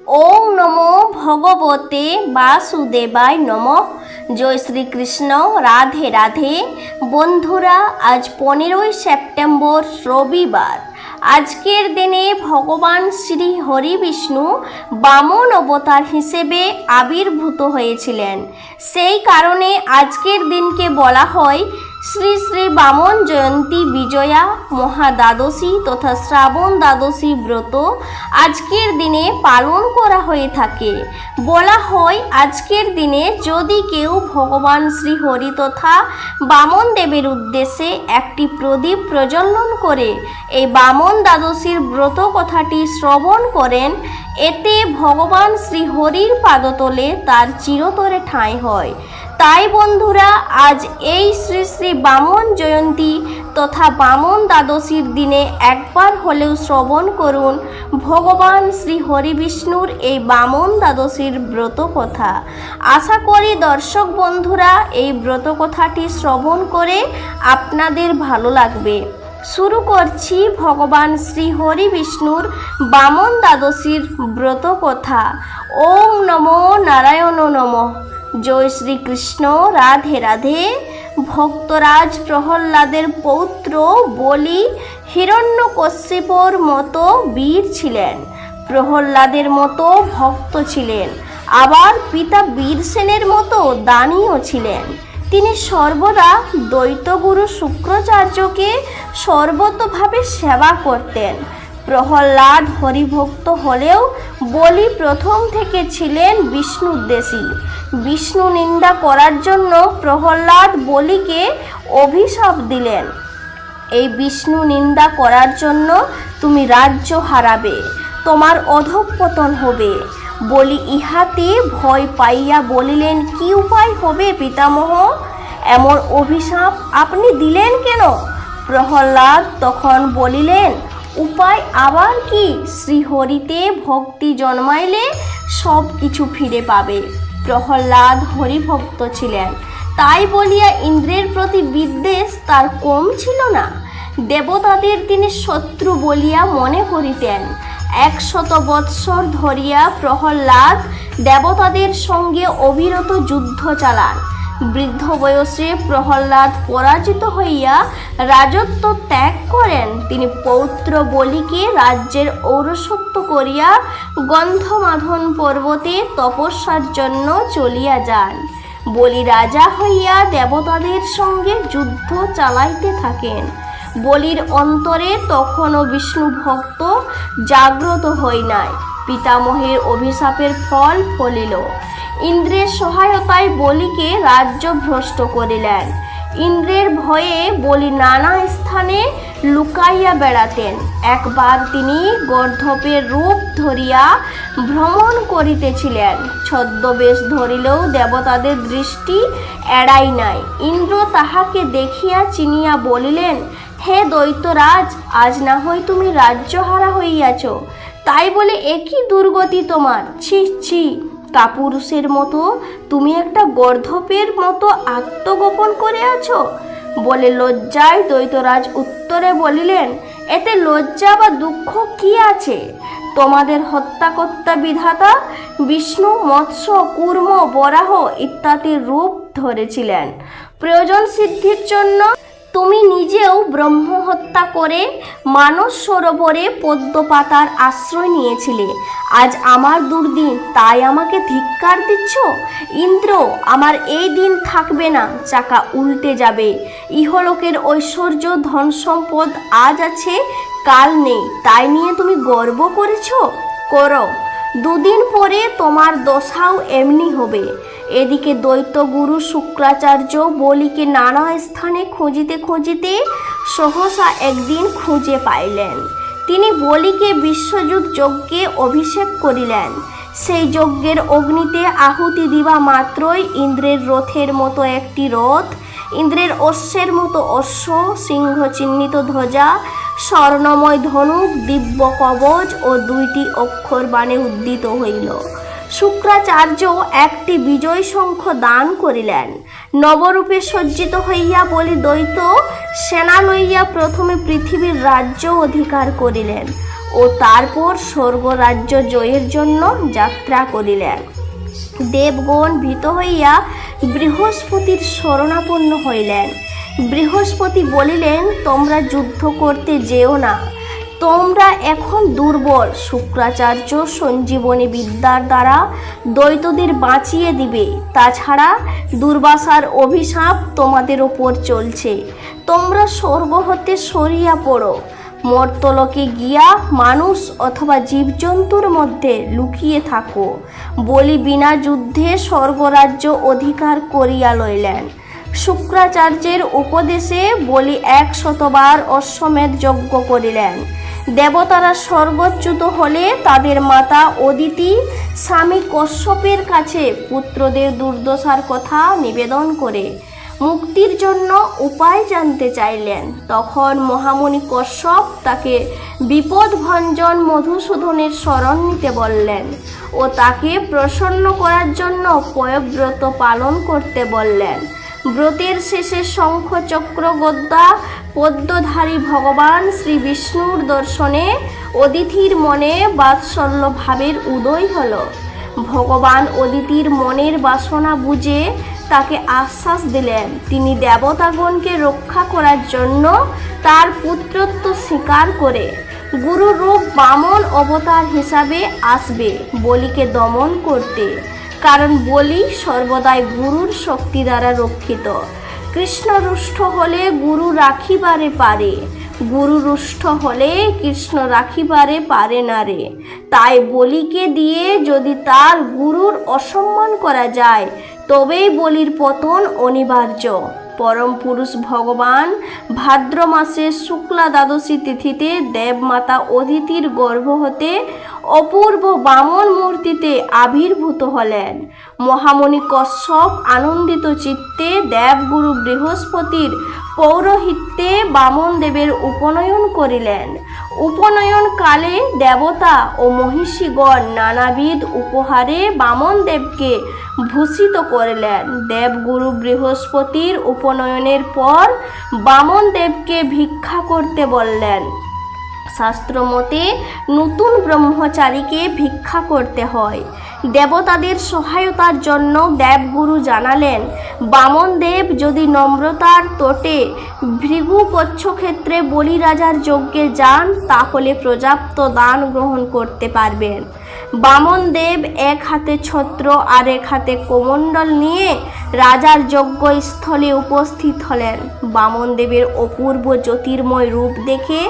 ওম নমো ভগবতে বাসুদেবায় নমঃ। জয় শ্রীকৃষ্ণ, রাধে রাধে। বন্ধুরা, আজ 15ই সেপ্টেম্বর রবিবার। আজকের দিনে ভগবান শ্রী হরি বিষ্ণু বামন অবতার হিসেবে আবির্ভূত হয়েছিলেন। সেই কারণে আজকের দিনকে বলা হয় শ্রী শ্রী বামন জয়ন্তী বিজয়া মহাদ্বাদশী তথা শ্রাবণ দ্বাদশী ব্রত আজকের দিনে পালন করা হয়ে থাকে। বলা হয় আজকের দিনে যদি কেউ ভগবান শ্রী হরি তথা বামন দেবের উদ্দেশ্যে একটি প্রদীপ প্রজ্বলন করে এই বামন দ্বাদশীর ব্রত কথাটি শ্রবণ করেন, এতে ভগবান শ্রী হরির পাদতলে তার চিরতরে ঠাঁই হয়। তাই বন্ধুরা, আজ এই শ্রী শ্রী বামন জয়ন্তী তথা বামন দ্বাদশীর দিনে একবার হলেও শ্রবণ করুন ভগবান শ্রী হরি বিষ্ণুর এই বামন দ্বাদশীর ব্রত কথা। আশা করি দর্শক বন্ধুরা এই ব্রত কথাটি শ্রবণ করে আপনাদের ভালো লাগবে। শুরু করছি ভগবান শ্রী হরি বিষ্ণুর বামন দ্বাদশীর ব্রত কথা। ওম নমো নারায়ণ নমঃ। জয় শ্রীকৃষ্ণ, রাধে রাধে। ভক্তরাজ প্রহ্লাদের পৌত্র বলি হিরণ্যকশিপুর মতো বীর ছিলেন, প্রহ্লাদের মতো ভক্ত ছিলেন, আবার পিতা বীরসেনের মতো দানীয় ছিলেন। তিনি সর্বদা দ্বৈতগুরু শুক্রাচার্যকে সর্বতোভাবে সেবা করতেন। প্রহ্লাদ হরিভক্ত হলেও বলি প্রথম থেকে ছিলেন বিষ্ণুদ্বেষী। বিষ্ণু নিন্দা করার জন্য প্রহ্লাদ বলিকে অভিশাপ দিলেন, এই বিষ্ণু নিন্দা করার জন্য তুমি রাজ্য হারাবে, তোমার অধঃপতন হবে। বলি ইহাতে ভয় পাইয়া বলিলেন, কি উপায় হবে পিতামহ? এমন অভিশাপ আপনি দিলেন কেন? প্রহ্লাদ তখন বলিলেন, উপায় আবার কি? শ্রীহরিতে ভক্তি জন্মাইলে সব কিছু ফিরে পাবে। প্রহ্লাদ হরিভক্ত ছিলেন, তাই বলিয়া ইন্দ্রের প্রতি বিদ্বেষ তার কম ছিল না। দেবতাদের তিনি শত্রু বলিয়া মনে করিতেন। 100 বৎসর ধরিয়া প্রহ্লাদ দেবতাদের সঙ্গে অবিরত যুদ্ধ চালান। বৃদ্ধ বয়সে প্রহ্লাদ পরাজিত হইয়া রাজত্ব ত্যাগ করেন। তিনি পৌত্র বলিকে রাজ্যের ঔরসত্ব করিয়া গন্ধমাধন পর্বতে তপস্যার জন্য চলিয়া যান। বলি রাজা হইয়া দেবতাদের সঙ্গে যুদ্ধ চালাইতে থাকেন। বলির অন্তরে তখনও বিষ্ণু ভক্ত জাগ্রত হই নাই। পিতামহের অভিশাপের ফল ফলিল। ইন্দ্রের সহায়তায় বলিকে রাজ্য ভ্রষ্ট করিলেন। ইন্দ্রের ভয়ে বলি নানা স্থানে লুকাইয়া বেড়াতেন। একবার তিনি গর্ধপের রূপ ধরিয়া ভ্রমণ করিতেছিলেন। ছদ্মবেশ ধরিলেও দেবতাদের দৃষ্টি এড়াই নাই। ইন্দ্র তাহাকে দেখিয়া চিনিয়া বলিলেন, হে দৈত্যরাজ, আজ না হয় তুমি রাজ্যহারা হইয়াছ, তাই বলে একই দুর্গতি তোমার। ছি ছি, কাপুরুষের মতো তুমি একটা গর্ধপের মতো আত্মগোপন করে আছো। বলে লজ্জায় দৈত্যরাজ উত্তরে বলিলেন, এতে লজ্জা বা দুঃখ কি আছে? তোমাদের হত্যাকর্তা বিধাতা বিষ্ণু মৎস্য কূর্ম বরাহ ইত্যাদি রূপ ধরেছিলেন। প্রয়োজন সিদ্ধির জন্য তুমি নিজেও ব্রহ্ম হত্যা করে মানস সরোবরে পদ্মপাতার আশ্রয় নিয়েছিলে। আজ আমার দুর্দিন, তাই আমাকে ধিক্কার দিচ্ছ? ইন্দ্র, আমার এই দিন থাকবে না, চাকা উল্টে যাবে। ইহলোকের ঐশ্বর্য ধন সম্পদ আজ আছে, কাল নেই, তাই নিয়ে তুমি গর্ব করেছ? করো, দুদিন পরে তোমার দশাও এমনি হবে। এদিকে দৈত্যগুরু শুক্রাচার্য বলিকে নানা স্থানে খুঁজিতে খুঁজিতে সহসা একদিন খুঁজে পাইলেন। তিনি বলিকে বিশ্বযুদ্ধ যজ্ঞে অভিষেক করিলেন। সেই যজ্ঞের অগ্নিতে আহুতি দিবা মাত্রই ইন্দ্রের রথের মতো একটি রথ, ইন্দ্রের অশ্বের মতো অশ্ব, সিংহ চিহ্নিত ধ্বজা, স্বর্ণময় ধনুক, দিব্য কবচ ও 2টি অক্ষর বাণে উদ্দিত হইল। শুক্রাচার্য একটি বিজয় শঙ্খ দান করিলেন। নবরূপে সজ্জিত হইয়া বলি দৈত্য সেনা লইয়া প্রথমে পৃথিবীর রাজ্য অধিকার করিলেন। ও তারপর স্বর্গরাজ্য জয়ের জন্য যাত্রা করিলেন। দেবগণ ভীত হইয়া বৃহস্পতির শরণাপন্ন হইলেন। বৃহস্পতি বলিলেন, তোমরা যুদ্ধ করতে যেও না, তোমরা এখন দুর্বল। শুক্রাচার্য সঞ্জীবনী বিদ্যার দ্বারা দৈত্যদের বাঁচিয়ে দিবে। তাছাড়া দুর্বাসার অভিশাপ তোমাদের ওপর চলছে, তোমরা স্বর্গ হতে সরিয়া পড়ো, মর্তলোকে গিয়া মানুষ অথবা জীবজন্তুর মধ্যে লুকিয়ে থাকো। বলি বিনা যুদ্ধে স্বর্গরাজ্য অধিকার করিয়া লইলেন। শুক্রাচার্যের উপদেশে বলি 100 বার অশ্বমেধ যজ্ঞ করিলেন। দেবতারা স্বর্গচ্যুত হলে তাদের মাতা অদিতি স্বামী কশ্যপের কাছে পুত্রদের দুর্দশার কথা নিবেদন করে মুক্তির জন্য উপায় জানতে চাইলেন। তখন মহামুনি কশ্যপ তাকে বিপদভঞ্জন মধুসূদনের শরণ নিতে বললেন ও তাকে প্রসন্ন করার জন্য পয়ব্রত পালন করতে বললেন। ব্রতের শেষে শঙ্খ চক্র গদা পদ্মধারী ভগবান শ্রী বিষ্ণুর দর্শনে অদিতির মনে বাৎসল্য ভাবের উদয় হল। ভগবান অদিতির মনের বাসনা বুঝে তাকে আশ্বাস দিলেন তিনি দেবতাগণকে রক্ষা করার জন্য তার পুত্রত্ব স্বীকার করে গুরু রূপ বামন অবতার হিসাবে আসবে বলিকে দমন করতে, কারণ বলি সর্বদাই গুরুর শক্তি দ্বারা রক্ষিত। কৃষ্ণ রুষ্ট হলে গুরু রাখিবারে পারে, গুরু রুষ্ট হলে কৃষ্ণ রাখিবারে পারে না রে। তাই বলিকে দিয়ে যদি তার গুরুর অসম্মান করা যায় তবেই বলির পতন অনিবার্য। পরম পুরুষ ভগবান ভাদ্র মাসে শুক্লা দ্বাদশী তিথিতে দেবমাতা অদিতির গর্ভ হতে অপূর্ব বামন মূর্তিতে আবির্ভূত হলেন। মহামুনি কশ্যপ আনন্দিত চিত্তে দেবগুরু বৃহস্পতির পৌরোহিত্যে বামন দেবের উপনয়ন করিলেন। উপনয়ন কালে দেবতা ও মহিষীগণ নানাবিধ উপহারে বামন দেবকে ভূষিত করলেন। দেবগুরু বৃহস্পতির উপনয়নের পর বামন দেবকে ভিক্ষা করতে বললেন। শাস্ত্রমতে নতুন ব্রহ্মচারীকে ভিক্ষা করতে হয়। দেবতাদের সহায়তার জন্য দেবগুরু জানালেন বামন দেব যদি নম্রতার তোটে ভৃগু কচ্ছক্ষেত্রে বলি রাজার যজ্ঞে যান তাহলে পর্যাপ্ত দান গ্রহণ করতে পারবেন। বামন দেব এক হাতে ছত্র আর এক হাতে কমণ্ডল নিয়ে রাজার যজ্ঞস্থলে উপস্থিত হলেন। বামন দেবের অপূর্ব জ্যোতির্ময় রূপ দেখে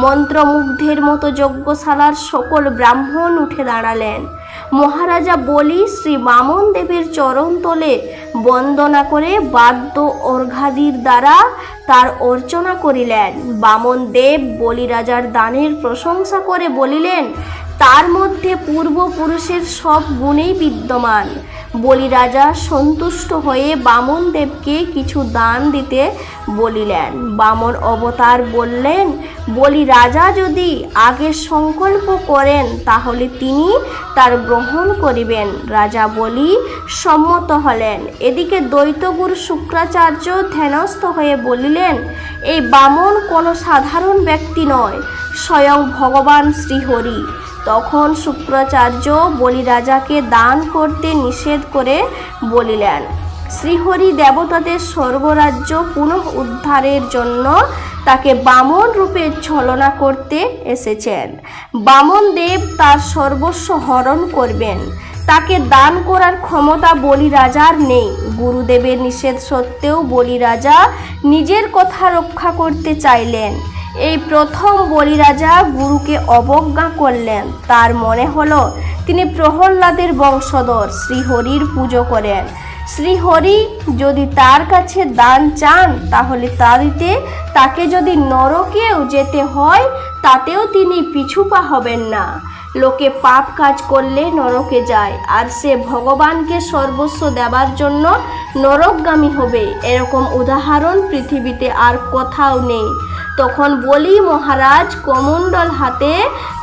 মন্ত্রমুগ্ধের মতো যজ্ঞশালার সকল ব্রাহ্মণ উঠে দাঁড়ালেন। মহারাজা বলি শ্রী বামন দেবের চরণতলে বন্দনা করে বাদ্য অর্ঘাদির দ্বারা তার অর্চনা করিলেন। বামন দেব বলি রাজার দানের প্রশংসা করে বলিলেন তার মধ্যে পূর্বপুরুষের সব গুণেই বিদ্যমান। বলি রাজা সন্তুষ্ট হয়ে বামন দেবকে কিছু দান দিতে বলিলেন। বামন অবতার বললেন বলি রাজা যদি আগে সংকল্প করেন তাহলে তিনি তার গ্রহণ করিবেন। রাজা বলি সম্মত হলেন। এদিকে দৈত্যগুরু শুক্রাচার্য ধ্যানস্থ হয়ে বলিলেন এই বামন কোনো সাধারণ ব্যক্তি নয়, স্বয়ং ভগবান শ্রীহরি। তখন শুক্রাচার্য বলি রাজাকে দান করতে নিষেধ করে বলিলেন শ্রীহরি দেবতাদের স্বর্গরাজ্য পুনঃ উদ্ধারের জন্য তাকে বামন রূপে ছলনা করতে এসেছেন। বামন দেব তার সর্বস্ব হরণ করবেন, তাকে দান করার ক্ষমতা বলি রাজার নেই। গুরুদেবের নিষেধ সত্ত্বেও বলি রাজা নিজের কথা রক্ষা করতে চাইলেন। এই প্রথম বলি রাজা গুরুকে অবজ্ঞা করলেন। তার মনে হলো তিনি প্রহ্লাদের বংশধর, শ্রীহরির পুজো করেন। শ্রীহরি যদি তার কাছে দান চান তাহলে তা দিতে, তাকে যদি নরকেও যেতে হয় তাতেও তিনি পিছুপা হবেন না। লোকে পাপ কাজ করলে নরকে যায় আর সে ভগবানকে সর্বস্ব দেবার জন্য নরকগামী হবে, এরকম উদাহরণ পৃথিবীতে আর কোথাও নেই। তখন বলি মহারাজ কমণ্ডল হাতে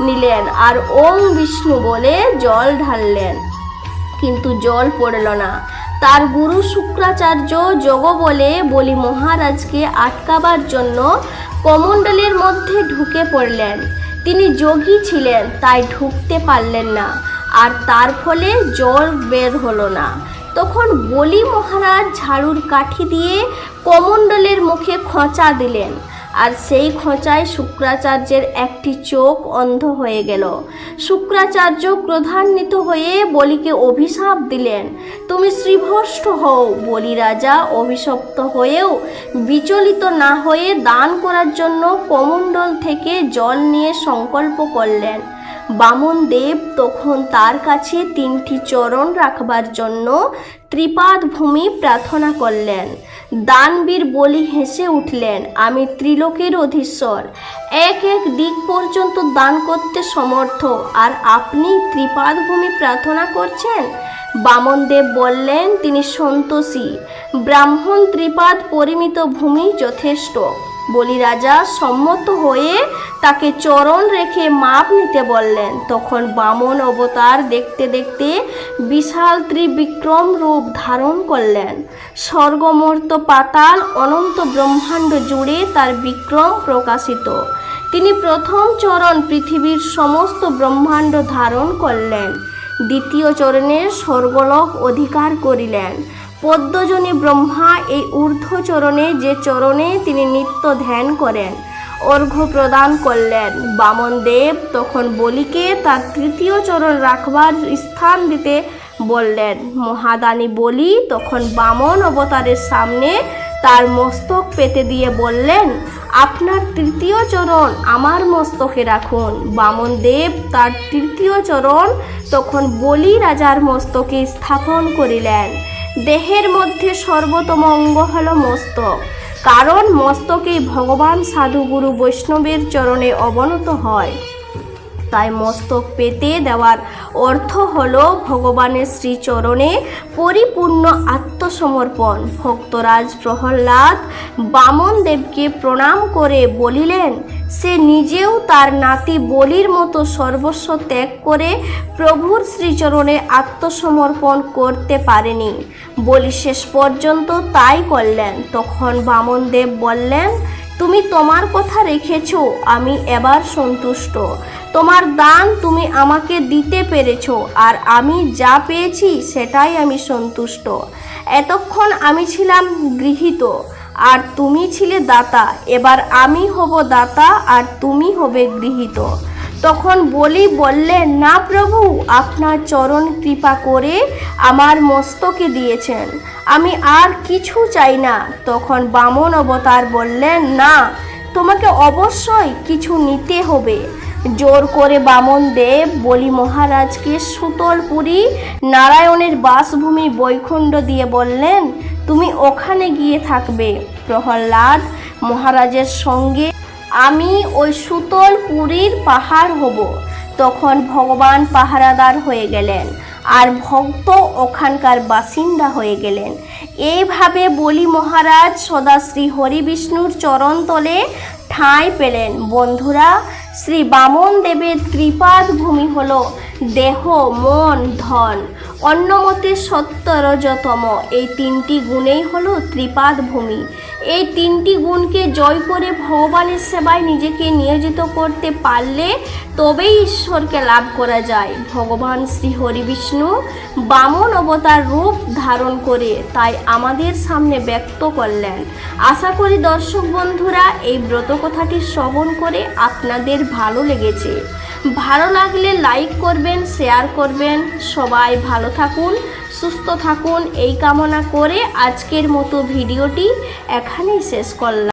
নিলেন আর ওং বিষ্ণু বলে জল ঢাললেন, কিন্তু জল পড়ল না। তার গুরু শুক্রাচার্য যোগ বলে বলি মহারাজকে আটকাবার জন্য কমণ্ডলের মধ্যে ঢুকে পড়লেন। তিনি যোগী ছিলেন, তাই ঢুকতে পারলেন না, আর তার ফলে জল বের হলো না। তখন বলি মহারাজ ঝাড়ুর কাঠি দিয়ে কমণ্ডলের মুখে খোঁচা দিলেন, আর সেই খোঁচায় শুক্রাচার্যের একটি চোখ অন্ধ হয়ে গেল। শুক্রাচার্য ক্রোধান্বিত হয়ে বলিকে অভিশাপ দিলেন, তুমি শ্রীভ্রষ্ট হও। বলি রাজা অভিশপ্ত হয়েও বিচলিত না হয়ে দান করার জন্য কমণ্ডল থেকে জল নিয়ে সংকল্প করলেন। বামন দেব তখন তার কাছে 3টি চরণ রাখবার জন্য ত্রিপাদ ভূমি প্রার্থনা করলেন। দানবীর বলি হেসে উঠলেন, আমি ত্রিলোকের অধীশ্বর, এক এক দিক পর্যন্ত দান করতে সমর্থ, আর আপনি ত্রিপাদ ভূমি প্রার্থনা করছেন? বামনদেব বললেন, তিনি সন্তোষী, ব্রাহ্মণ ত্রিপাদ পরিমিত ভূমি যথেষ্ট। বলি রাজা সম্মত হয়ে তাকে চরণ রেখে মাপ নিতে বললেন। তখন বামন অবতার দেখতে দেখতে বিশাল ত্রিবিক্রম রূপ ধারণ করলেন। স্বর্গমর্ত পাতাল অনন্ত ব্রহ্মাণ্ড জুড়ে তার বিক্রম প্রকাশিত। তিনি প্রথম চরণ পৃথিবীর সমস্ত ব্রহ্মাণ্ড ধারণ করলেন, দ্বিতীয় চরণে স্বর্গলোক অধিকার করিলেন। পদ্মজনী ব্রহ্মা এই ঊর্ধ্বচরণে, যে চরণে তিনি নিত্য ধ্যান করেন, অর্ঘ্য প্রদান করলেন। বামনদেব তখন বলিকে তার তৃতীয় চরণ রাখবার স্থান দিতে বললেন। মহাদানী বলি তখন বামন অবতারের সামনে তার মস্তক পেতে দিয়ে বললেন, আপনার তৃতীয় চরণ আমার মস্তকে রাখুন। বামনদেব তার তৃতীয় চরণ তখন বলি রাজার মস্তকে স্থাপন করিলেন। দেহের মধ্যে সর্বোত্তম অঙ্গ হল মস্তক, কারণ মস্তকেই ভগবান সাধুগুরু বৈষ্ণবের চরণে অবনত হয়। তাই মস্তক পেতে দেওয়ার অর্থ হল ভগবানের শ্রীচরণে পরিপূর্ণ আত্মসমর্পণ। ভক্তরাজ প্রহ্লাদ বামন দেবকে প্রণাম করে বলিলেন, সে নিজেও তার নাতি বলির মতো সর্বস্ব ত্যাগ করে প্রভুর শ্রীচরণে আত্মসমর্পণ করতে পারেনি। বলি শেষ পর্যন্ত তাই করলেন। তখন বামনদেব বললেন, তুমি তোমার কথা রেখেছ, আমি এবার সন্তুষ্ট। তোমার দান তুমি আমাকে দিতে পেরেছ, আর আমি যা পেয়েছি সেটাই আমি সন্তুষ্ট। এতক্ষণ আমি ছিলাম গৃহীত, আর তুমি ছিলে দাতা, এবার আমি হব দাতা, আর তুমি হবে গৃহীত। তখন বলি বললেন, না প্রভু, আপনার চরণ কৃপা করে আমার মস্তকে দিয়েছেন, আমি আর কিছু চাই না। তখন বামন অবতার বললেন, না, তোমাকে অবশ্যই কিছু নিতে হবে। জোর করে বামন দেব বলি মহারাজকে সুতলপুরী নারায়ণের বাসভূমি বৈকুণ্ঠ দিয়ে বললেন, তুমি ওখানে গিয়ে থাকবে। প্রহ্লাদ মহারাজের সঙ্গে আমি ওই সুতলপুরীর পাহাড় হব। তখন ভগবান পাহারাদার হয়ে গেলেন, আর ভক্ত ওখানকার বাসিন্দা হয়ে গেলেন। এইভাবে বলি মহারাজ সদা শ্রী হরি বিষ্ণুর চরণতলে ঠাঁই পেলেন। বন্ধুরা, শ্রী বামন দেবের ত্রিপাদ ভূমি হল দেহ, মন, ধন, অন্যমতে সত্য, রজতম, এই 3টি গুণেই হলো ত্রিপাদ ভূমি। এই 3টি গুণকে জয় করে ভগবানের সেবায় নিজেকে নিয়োজিত করতে পারলে তবেই ঈশ্বরকে লাভ করা যায়। ভগবান শ্রী হরি বিষ্ণু বামন অবতার রূপ ধারণ করে তাই আমাদের সামনে ব্যক্ত করলেন। আশা করি দর্শক বন্ধুরা এই ব্রত কথাটি শ্রবণ করে আপনাদের ভালো লেগেছে। ভালো লাগলে লাইক করবেন, শেয়ার করবেন। সবাই ভালো থাকুন, সুস্থ থাকুন এই কামনা করে আজকের মতো ভিডিওটি এখানেই শেষ করলাম।